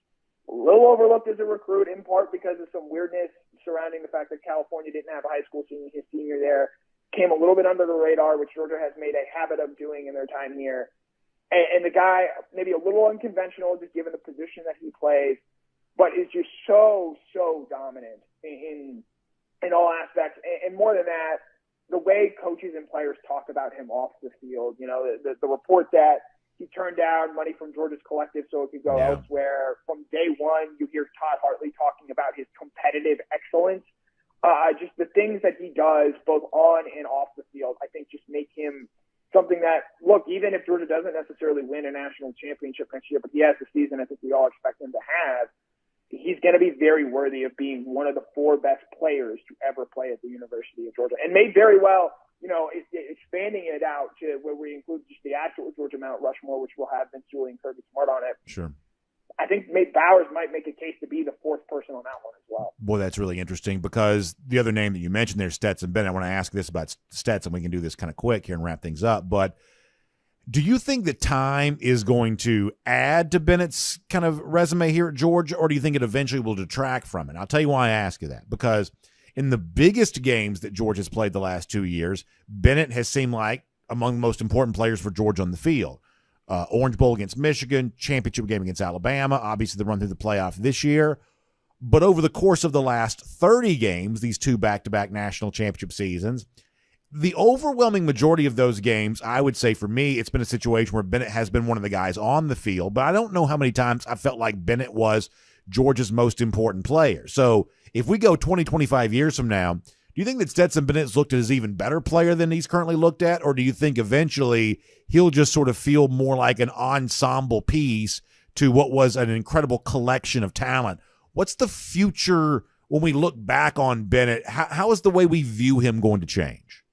a little overlooked as a recruit, in part because of some weirdness surrounding the fact that California didn't have a high school senior. His senior there came a little bit under the radar, which Georgia has made a habit of doing in their time here. And the guy, maybe a little unconventional, just given the position that he plays, but is just so dominant in all aspects. And more than that, the way coaches and players talk about him off the field. The report that he turned down money from Georgia's collective so it could go elsewhere. From day one, you hear Todd Hartley talking about his competitive excellence. Just the things that he does, both on and off the field, I think just make him something that, look, even if Georgia doesn't necessarily win a national championship next year, but he has the season I think we all expect him to have, he's going to be very worthy of being one of the 4 best players to ever play at the University of Georgia, and may very well expanding it out to where we include just the actual Georgia Mount Rushmore, which will have Vince Dooley and Kirby Smart on it. Sure. I think Bowers might make a case to be the fourth person on that one as well. Boy, that's really interesting because the other name that you mentioned there, Stetson Bennett, I want to ask this about Stetson. We can do this kind of quick here and wrap things up. But do you think that time is going to add to Bennett's kind of resume here at Georgia, or do you think it eventually will detract from it? I'll tell you why I ask you that. Because in the biggest games that Georgia's played the last 2 years, Bennett has seemed like among the most important players for Georgia on the field. Orange Bowl against Michigan, championship game against Alabama, obviously the run through the playoff this year. But over the course of the last 30 games, these two back-to-back national championship seasons, the overwhelming majority of those games, I would say for me, it's been a situation where Bennett has been one of the guys on the field, but I don't know how many times I felt like Bennett was Georgia's most important player. So if we go 20, 25 years from now, do you think that Stetson Bennett's looked at as even better player than he's currently looked at, or do you think eventually he'll just sort of feel more like an ensemble piece to what was an incredible collection of talent? What's the future when we look back on Bennett? How is the way we view him going to change?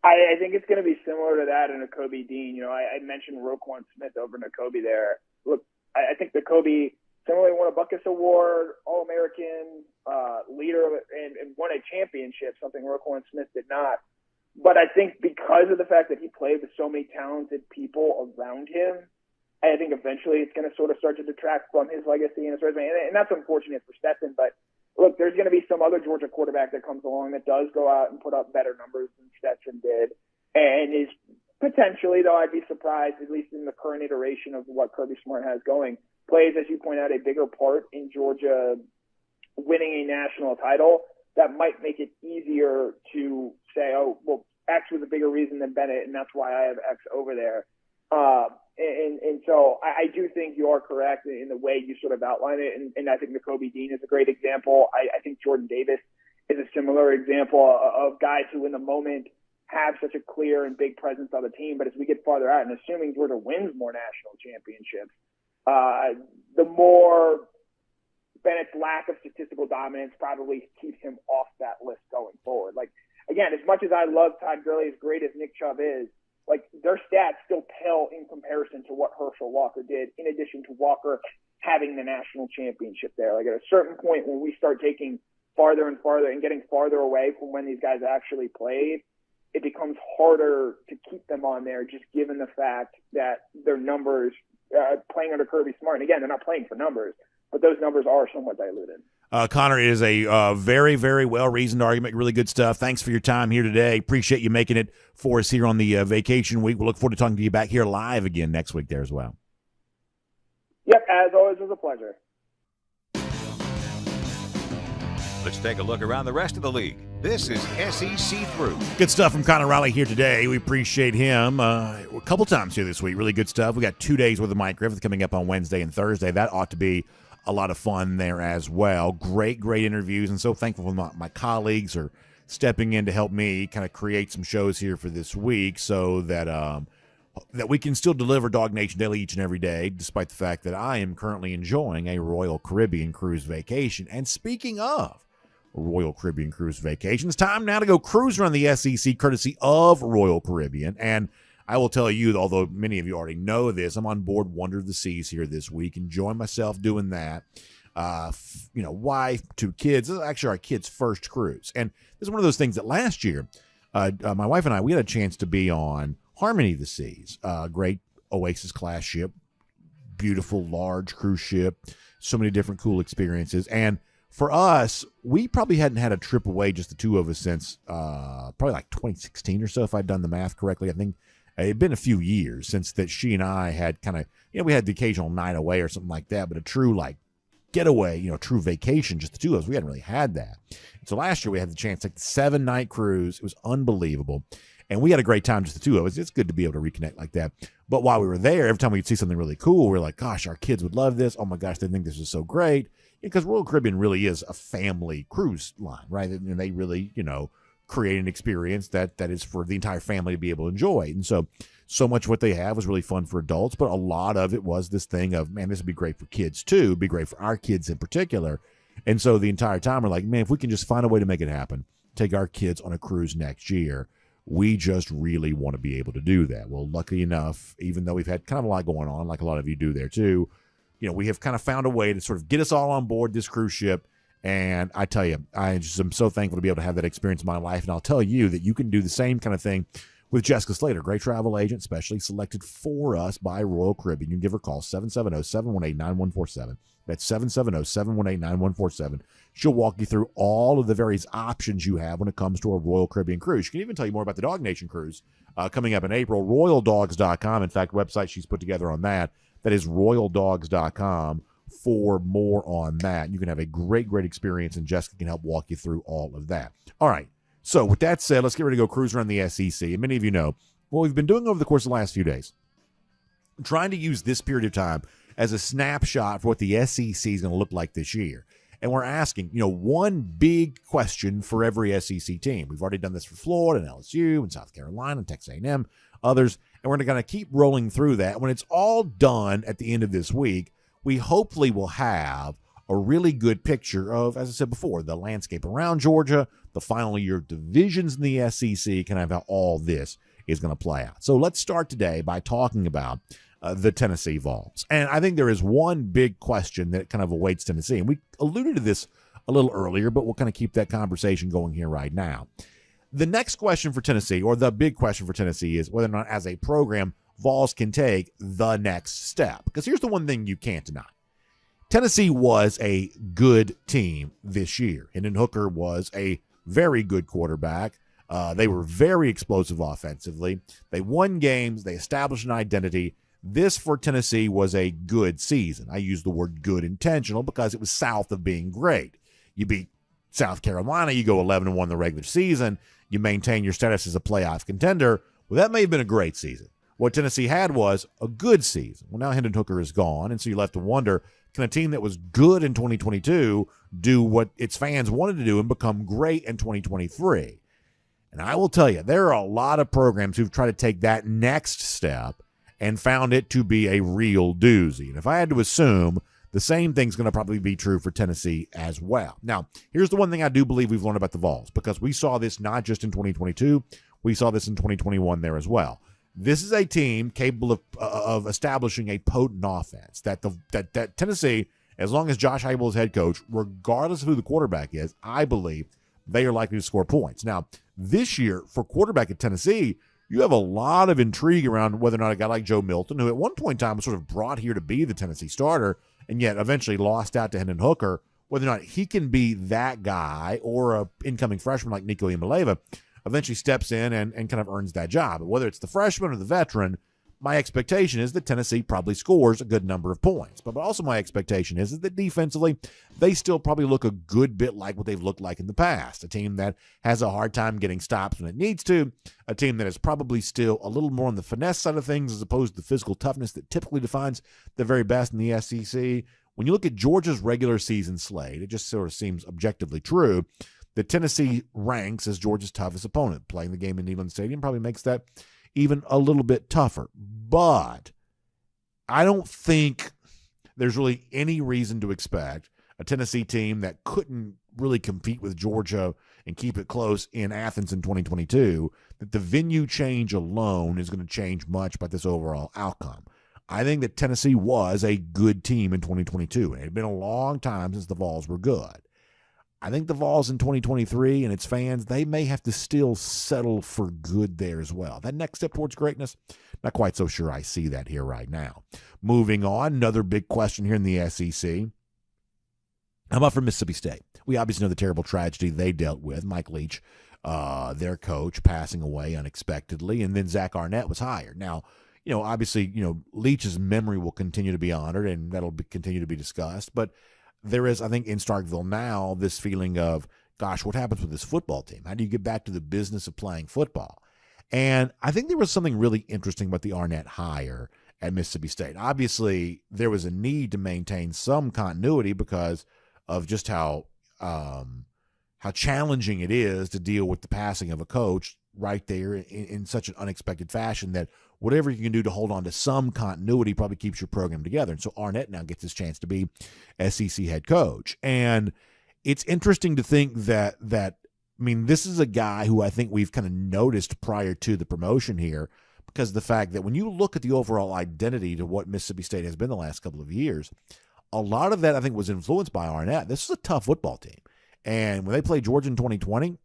I think it's going to be similar to that in Nakobe Dean. I mentioned Roquan Smith over Nakobe there. Look, I think Nakobe similarly won a Buckus Award, All-American, leader, and won a championship, something Roquan Smith did not. But I think because of the fact that he played with so many talented people around him, I think eventually it's going to sort of start to detract from his legacy and his resume. And that's unfortunate for Stetson. But, look, there's going to be some other Georgia quarterback that comes along that does go out and put up better numbers than Stetson did. And is potentially, though I'd be surprised, at least in the current iteration of what Kirby Smart has going, plays, as you point out, a bigger part in Georgia winning a national title. That might make it easier to say, oh, well, X was a bigger reason than Bennett, and that's why I have X over there. And so I do think you are correct in the way you sort of outline it, and I think Nakobe Dean is a great example. I think Jordan Davis is a similar example of guys who in the moment have such a clear and big presence on the team, but as we get farther out, and assuming Georgia wins more national championships, the more Bennett's lack of statistical dominance probably keeps him off that list going forward. Like, again, as much as I love Todd Gurley, as great as Nick Chubb is, like, their stats still pale in comparison to what Herschel Walker did, in addition to Walker having the national championship there. Like, at a certain point when we start taking farther and farther and getting farther away from when these guys actually played, it becomes harder to keep them on there, just given the fact that their numbers playing under Kirby Smart. And again, they're not playing for numbers, but those numbers are somewhat diluted. Connor, it is a very, very well-reasoned argument. Really good stuff. Thanks for your time here today. Appreciate you making it for us here on the vacation week. We'll look forward to talking to you back here live again next week there as well. Yep, as always, it was a pleasure. Let's take a look around the rest of the league. This is SEC Through. Good stuff from Connor Riley here today. We appreciate him a couple times here this week. Really good stuff. We got 2 days with Mike Griffith coming up on Wednesday and Thursday. That ought to be a lot of fun there as well. Great interviews, and so thankful for my colleagues are stepping in to help me kind of create some shows here for this week so that that we can still deliver DawgNation Daily each and every day, despite the fact that I am currently enjoying a Royal Caribbean cruise vacation. And speaking of Royal Caribbean cruise vacation, it's time now to go cruise around the SEC courtesy of Royal Caribbean. And I will tell you, although many of you already know this, I'm on board Wonder of the Seas here this week, enjoying myself doing that. Wife, 2 kids. This is actually our kids' first cruise. And this is one of those things that last year, my wife and I, we had a chance to be on Harmony of the Seas, great Oasis class ship, beautiful, large cruise ship, so many different cool experiences. And for us, we probably hadn't had a trip away, just the two of us, since probably like 2016 or so, if I'd done the math correctly. I think it had been a few years since that she and I had kind of, we had the occasional night away or something like that, but a true like getaway, true vacation, just the two of us, we hadn't really had that. And so last year we had the chance to take the 7-night cruise. It was unbelievable. And we had a great time, just the two of us. It's good to be able to reconnect like that. But while we were there, every time we'd see something really cool, we were like, gosh, our kids would love this. Oh my gosh, they think this is so great. Because Royal Caribbean really is a family cruise line, right? And they really, create an experience that is for the entire family to be able to enjoy. And so much what they have was really fun for adults, but a lot of it was this thing of, man, this would be great for kids too, it'd be great for our kids in particular. And so the entire time we're like, man, if we can just find a way to make it happen, take our kids on a cruise next year. We just really want to be able to do that. Well, lucky enough, even though we've had kind of a lot going on, like a lot of you do there too, we have kind of found a way to sort of get us all on board this cruise ship. And I tell you, I just am so thankful to be able to have that experience in my life. And I'll tell you that you can do the same kind of thing with Jessica Slater, great travel agent, specially selected for us by Royal Caribbean. You can give her a call, 770-718-9147. That's 770-718-9147. She'll walk you through all of the various options you have when it comes to a Royal Caribbean cruise. She can even tell you more about the DawgNation cruise coming up in April, royaldogs.com. In fact, website she's put together on that is royaldogs.com for more on that. You can have a great experience, and Jessica can help walk you through all of that. All right. So with that said, let's get ready to go cruise around the SEC. And many of you know what we've been doing over the course of the last few days, trying to use this period of time as a snapshot for what the SEC is going to look like this year. And we're asking, one big question for every SEC team. We've already done this for Florida and LSU and South Carolina and Texas A&M, others, and we're going to keep rolling through that. When it's all done at the end of this week, we hopefully will have a really good picture of, as I said before, the landscape around Georgia, the final year divisions in the SEC, kind of how all this is going to play out. So let's start today by talking about the Tennessee Vols. And I think there is one big question that kind of awaits Tennessee. And we alluded to this a little earlier, but we'll kind of keep that conversation going here right now. The next question for Tennessee, or the big question for Tennessee, is whether or not as a program, Vols can take the next step. Because here's the one thing you can't deny. Tennessee was a good team this year. Hendon Hooker was a very good quarterback. They were very explosive offensively. They won games. They established an identity. This, for Tennessee, was a good season. I use the word good intentional because it was south of being great. You beat South Carolina. You go 11-1 the regular season. You maintain your status as a playoff contender. Well, that may have been a great season. What Tennessee had was a good season. Well, now Hendon Hooker is gone, and so you're left to wonder, can a team that was good in 2022 do what its fans wanted to do and become great in 2023? And I will tell you, there are a lot of programs who've tried to take that next step and found it to be a real doozy. And if I had to assume, the same thing's going to probably be true for Tennessee as well. Now, here's the one thing I do believe we've learned about the Vols, because we saw this not just in 2022, we saw this in 2021 there as well. This is a team capable of establishing a potent offense that Tennessee, as long as Josh Heupel is head coach, regardless of who the quarterback is, I believe they are likely to score points. Now, this year for quarterback at Tennessee, you have a lot of intrigue around whether or not a guy like Joe Milton, who at one point in time was sort of brought here to be the Tennessee starter and yet eventually lost out to Hendon Hooker, whether or not he can be that guy, or a incoming freshman like Nico Imaleva eventually steps in and kind of earns that job. But whether it's the freshman or the veteran, my expectation is that Tennessee probably scores a good number of points. But also my expectation is that defensively, they still probably look a good bit like what they've looked like in the past. A team that has a hard time getting stops when it needs to. A team that is probably still a little more on the finesse side of things as opposed to the physical toughness that typically defines the very best in the SEC. When you look at Georgia's regular season slate, it just sort of seems objectively true that Tennessee ranks as Georgia's toughest opponent. Playing the game in Neyland Stadium probably makes that even a little bit tougher. But I don't think there's really any reason to expect a Tennessee team that couldn't really compete with Georgia and keep it close in Athens in 2022, that the venue change alone is going to change much about this overall outcome. I think that Tennessee was a good team in 2022. It had been a long time since the Vols were good. I think the Vols in 2023 and its fans, they may have to still settle for good there as well. That next step towards greatness, not quite so sure I see that here right now. Moving on, another big question here in the SEC. How about for Mississippi State? We obviously know the terrible tragedy they dealt with. Mike Leach, their coach, passing away unexpectedly, and then Zach Arnett was hired. Now, obviously, Leach's memory will continue to be honored, and that'll continue to be discussed, but there is, I think, in Starkville now, this feeling of, gosh, what happens with this football team? How do you get back to the business of playing football? And I think there was something really interesting about the Arnett hire at Mississippi State. Obviously, there was a need to maintain some continuity because of just how challenging it is to deal with the passing of a coach right there in such an unexpected fashion, that whatever you can do to hold on to some continuity probably keeps your program together. And so Arnett now gets his chance to be SEC head coach. And it's interesting to think that I mean, this is a guy who I think we've kind of noticed prior to the promotion here, because of the fact that when you look at the overall identity to what Mississippi State has been the last couple of years, a lot of that I think was influenced by Arnett. This is a tough football team. And when they played Georgia in 2020,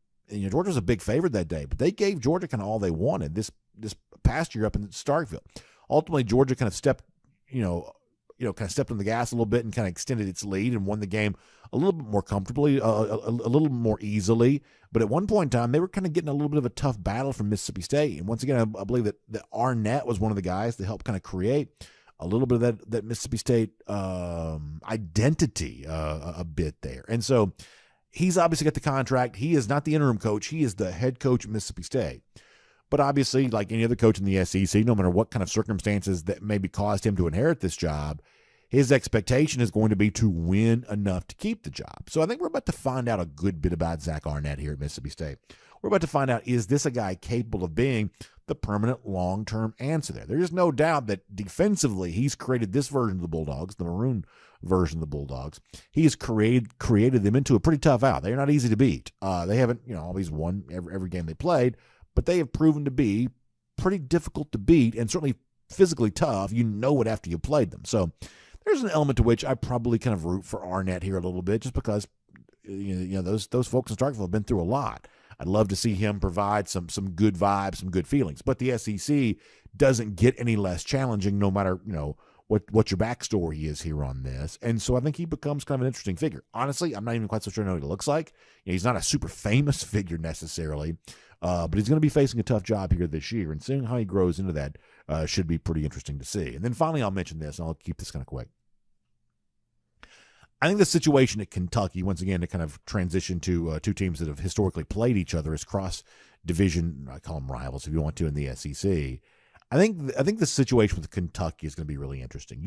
Georgia was a big favorite that day, but they gave Georgia kind of all they wanted this past year up in Starkville. Ultimately, Georgia kind of stepped on the gas a little bit and kind of extended its lead and won the game a little bit more comfortably, a little more easily. But at one point in time, they were kind of getting a little bit of a tough battle from Mississippi State. And once again, I believe that Arnett was one of the guys to help kind of create a little bit of that Mississippi State identity a bit there. And so he's obviously got the contract. He is not the interim coach. He is the head coach at Mississippi State. But obviously, like any other coach in the SEC, no matter what kind of circumstances that maybe caused him to inherit this job, his expectation is going to be to win enough to keep the job. So I think we're about to find out a good bit about Zach Arnett here at Mississippi State. We're about to find out, is this a guy capable of being the permanent long-term answer there? There's no doubt that defensively he's created this version of the Bulldogs, the maroon version of the Bulldogs. He has created them into a pretty tough out. They're not easy to beat. They haven't always won every game they played, but they have proven to be pretty difficult to beat and certainly physically tough. You know it after you played them. So there's an element to which I probably kind of root for Arnett here a little bit, just because those folks in Starkville have been through a lot. I'd love to see him provide some good vibes, some good feelings. But the SEC doesn't get any less challenging, no matter what your backstory is here on this. And so I think he becomes kind of an interesting figure. Honestly, I'm not even quite so sure I know what he looks like. He's not a super famous figure necessarily, but he's going to be facing a tough job here this year, and seeing how he grows into that should be pretty interesting to see. And then finally, I'll mention this, and I'll keep this kind of quick. I think the situation at Kentucky, once again, to kind of transition to two teams that have historically played each other as cross-division, I call them rivals if you want to, in the SEC. I think the situation with Kentucky is going to be really interesting.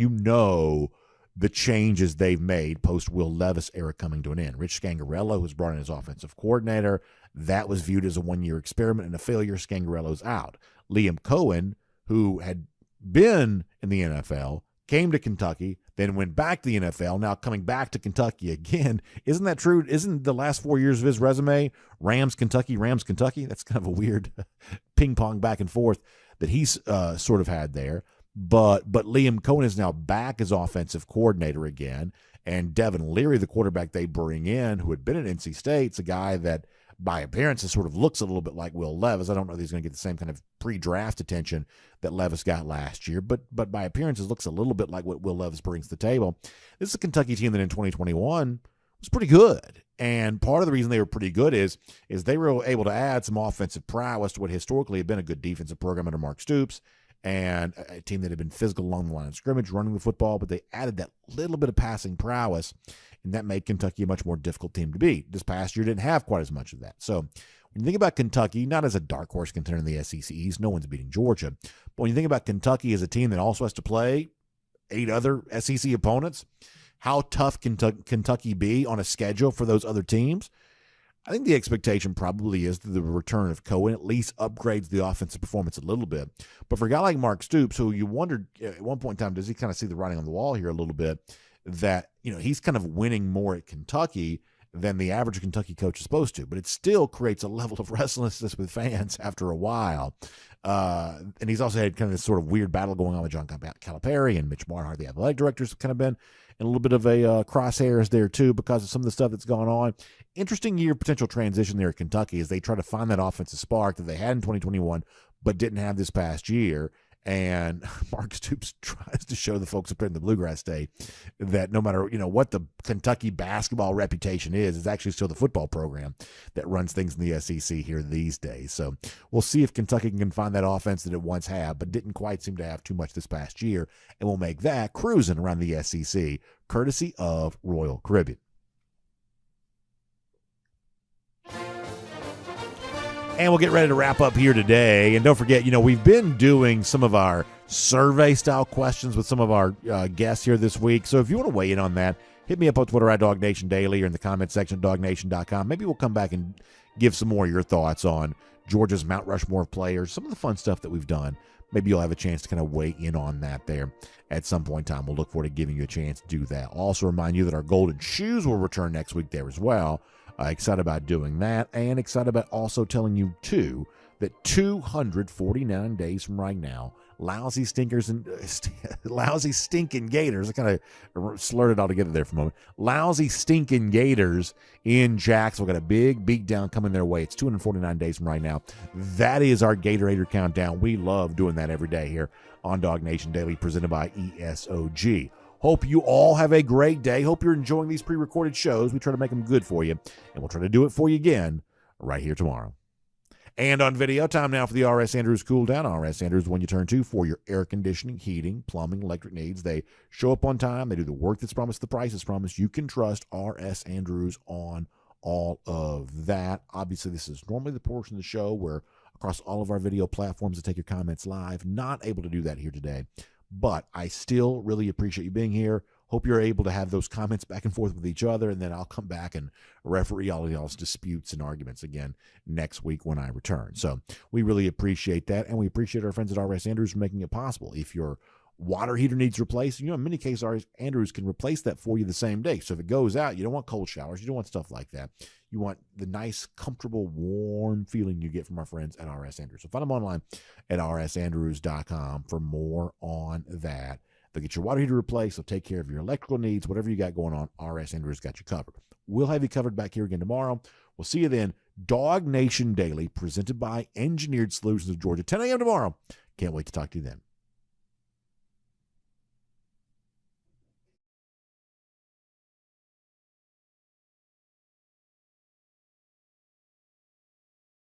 The changes they've made post Will Levis era coming to an end. Rich Scangarello was brought in as offensive coordinator. That was viewed as a one-year experiment and a failure. Scangarello's out. Liam Cohen, who had been in the NFL, came to Kentucky, then went back to the NFL, now coming back to Kentucky again. Isn't that true? Isn't the last 4 years of his resume Rams, Kentucky, Rams, Kentucky? That's kind of a weird ping-pong back and forth that he's sort of had there. But Liam Cohen is now back as offensive coordinator again, and Devin Leary, the quarterback they bring in, who had been at NC State, is a guy that by appearances sort of looks a little bit like Will Levis. I don't know if he's going to get the same kind of pre-draft attention that Levis got last year, but by appearances looks a little bit like what Will Levis brings to the table. This is a Kentucky team that in 2021 was pretty good, and part of the reason they were pretty good is they were able to add some offensive prowess to what historically had been a good defensive program under Mark Stoops, and a team that had been physical along the line of scrimmage, running the football, but they added that little bit of passing prowess, and that made Kentucky a much more difficult team to beat. This past year didn't have quite as much of that. So when you think about Kentucky, not as a dark horse contender in the SEC East, no one's beating Georgia, but when you think about Kentucky as a team that also has to play 8 other SEC opponents, how tough can Kentucky be on a schedule for those other teams? I think the expectation probably is that the return of Cohen at least upgrades the offensive performance a little bit. But for a guy like Mark Stoops, who you wondered at one point in time, does he kind of see the writing on the wall here a little bit, that he's kind of winning more at Kentucky than the average Kentucky coach is supposed to. But it still creates a level of restlessness with fans after a while. And he's also had kind of this sort of weird battle going on with John Calipari and Mitch Barnhart, the athletic directors, have kind of been in a little bit of a crosshairs there too because of some of the stuff that's gone on. Interesting year potential transition there at Kentucky as they try to find that offensive spark that they had in 2021 but didn't have this past year. And Mark Stoops tries to show the folks up there in the Bluegrass State that no matter what the Kentucky basketball reputation is, it's actually still the football program that runs things in the SEC here these days. So we'll see if Kentucky can find that offense that it once had, but didn't quite seem to have too much this past year, and we'll make that cruising around the SEC, courtesy of Royal Caribbean. And we'll get ready to wrap up here today. And don't forget, we've been doing some of our survey-style questions with some of our guests here this week. So if you want to weigh in on that, hit me up on Twitter at DawgNation Daily or in the comment section at DawgNation.com. Maybe we'll come back and give some more of your thoughts on Georgia's Mount Rushmore of players, some of the fun stuff that we've done. Maybe you'll have a chance to kind of weigh in on that there at some point in time. We'll look forward to giving you a chance to do that. I'll also remind you that our golden shoes will return next week there as well. Excited about doing that, and excited about also telling you, too, that 249 days from right now, lousy stinking Gators. I kind of slurred it all together there for a moment. Lousy stinking Gators in Jacksonville got a big beatdown coming their way. It's 249 days from right now. That is our Gatorator countdown. We love doing that every day here on DawgNation Daily, presented by ESOG. Hope you all have a great day. Hope you're enjoying these pre-recorded shows. We try to make them good for you, and we'll try to do it for you again right here tomorrow. And on video, time now for the R.S. Andrews Cool Down. R.S. Andrews, when you turn to for your air conditioning, heating, plumbing, electric needs. They show up on time. They do the work that's promised, the price is promised. You can trust R.S. Andrews on all of that. Obviously, this is normally the portion of the show where across all of our video platforms to take your comments live. Not able to do that here today, but I still really appreciate you being here. Hope you're able to have those comments back and forth with each other, and then I'll come back and referee all of y'all's disputes and arguments again next week when I return. So we really appreciate that, and we appreciate our friends at R.S. Andrews for making it possible. If your water heater needs replaced, in many cases, R.S. Andrews can replace that for you the same day. So if it goes out, you don't want cold showers. You don't want stuff like that. You want the nice, comfortable, warm feeling you get from our friends at R.S. Andrews. So find them online at rsandrews.com for more on that. They'll get your water heater replaced. They'll take care of your electrical needs. Whatever you got going on, R.S. Andrews got you covered. We'll have you covered back here again tomorrow. We'll see you then. DawgNation Daily, presented by Engineered Solutions of Georgia, 10 a.m. tomorrow. Can't wait to talk to you then.